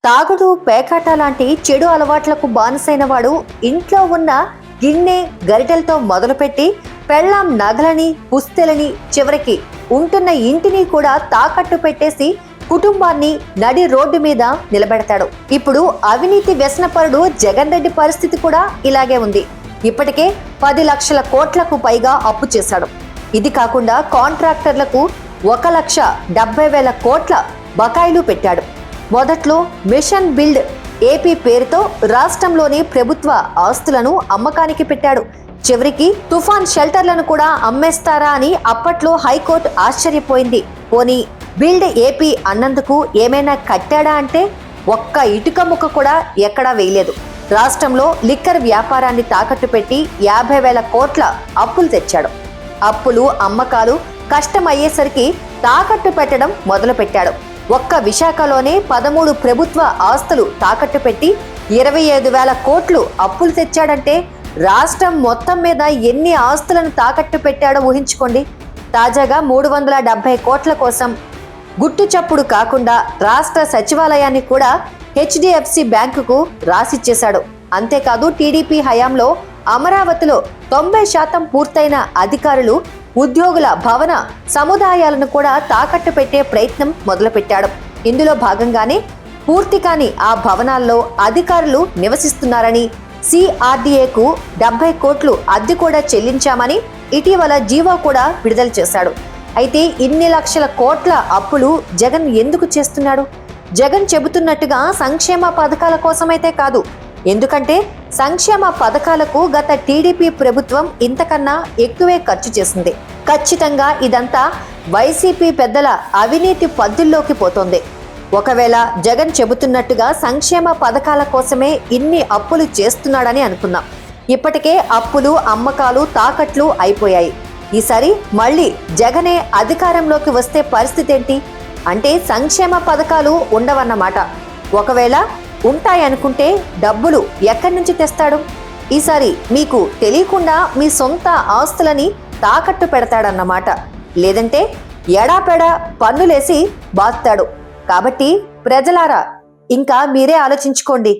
తాగుడు, పేకాట లాంటి చెడు అలవాట్లకు బానిసైన వాడు ఇంట్లో ఉన్న గిన్నె, గరిటెలతో మొదలుపెట్టి పెళ్ళాం నగలని, పుస్తెలని, చివరికి ఉంటున్న ఇంటిని కూడా తాకట్టు పెట్టేసి కుటుంబాన్ని నడి రోడ్డు మీద నిలబెడతాడు. ఇప్పుడు అవినీతి వ్యసనపరుడు జగన్ రెడ్డి పరిస్థితి కూడా ఇలాగే ఉంది. ఇప్పటికే 10 లక్షల కోట్లకు పైగా అప్పు చేశాడు. ఇది కాకుండా కాంట్రాక్టర్లకు 1,70,000 కోట్ల బకాయిలు పెట్టాడు. మొదట్లో మిషన్ బిల్డ్ ఏపీ పేరుతో రాష్ట్రంలోని ప్రభుత్వ ఆస్తులను అమ్మకానికి పెట్టాడు. చివరికి తుఫాన్ షెల్టర్లను కూడా అమ్మేస్తారా అని అప్పట్లో హైకోర్టు ఆశ్చర్యపోయింది. పోనీ బిల్డ్ ఏపీ అన్నందుకు ఏమైనా కట్టాడా అంటే ఒక్క ఇటుక ముక్క కూడా ఎక్కడా వేయలేదు. రాష్ట్రంలో లిక్కర్ వ్యాపారాన్ని తాకట్టు పెట్టి 50,000 కోట్ల అప్పులు తెచ్చాడు. అప్పులు, అమ్మకాలు కష్టమయ్యేసరికి తాకట్టు పెట్టడం మొదలుపెట్టాడు. ఒక్క విశాఖలోనే 13 ప్రభుత్వ ఆస్తులు తాకట్టు పెట్టి 25,000 కోట్లు అప్పులు తెచ్చాడంటే రాష్ట్రం మొత్తం మీద ఎన్ని ఆస్తులను తాకట్టు పెట్టాడో ఊహించుకోండి. తాజాగా 370 కోట్ల కోసం గుట్టు చప్పుడు కాకుండా రాష్ట్ర సచివాలయాన్ని కూడా HDFC బ్యాంకుకు రాసిచ్చేశాడు. అంతేకాదు టీడీపీ హయాంలో అమరావతిలో 90% పూర్తయిన అధికారులు, ఉద్యోగుల భవన సముదాయాలను కూడా తాకట్టు పెట్టే ప్రయత్నం మొదలుపెట్టాడు. ఇందులో భాగంగానే పూర్తి కాని ఆ భవనాల్లో అధికారులు నివసిస్తున్నారని, CRDAకు 70 కోట్లు అద్దె కూడా చెల్లించామని ఇటీవల జీవో కూడా విడుదల చేశాడు. అయితే ఇన్ని లక్షల కోట్ల అప్పులు జగన్ ఎందుకు చేస్తున్నాడు? జగన్ చెబుతున్నట్టుగా సంక్షేమ పథకాల కోసమైతే కాదు. ఎందుకంటే సంక్షేమ పథకాలకు గత టీడీపీ ప్రభుత్వం ఇంతకన్నా ఎక్కువే ఖర్చు చేసింది. ఖచ్చితంగా ఇదంతా వైసీపీ పెద్దల అవినీతి పద్దుల్లోకి పోతోంది. ఒకవేళ జగన్ చెబుతున్నట్టుగా సంక్షేమ పథకాల కోసమే ఇన్ని అప్పులు చేస్తున్నాడని అనుకున్నాం. ఇప్పటికే అప్పులు, అమ్మకాలు, తాకట్లు అయిపోయాయి. ఈసారి మళ్ళీ జగనే అధికారంలోకి వస్తే పరిస్థితి ఏంటి? అంటే సంక్షేమ పథకాలు ఉండవన్నమాట. ఒకవేళ ఉంటాయనుకుంటే డబ్బులు ఎక్కడి నుంచి తెస్తాడు? ఈసారి మీకు తెలియకుండా మీ సొంత ఆస్తులని తాకట్టు పెడతాడన్నమాట. లేదంటే ఎడాపెడా పన్నులేసి బాస్తాడు. కాబట్టి ప్రజలారా ఇంకా మీరే ఆలోచించుకోండి.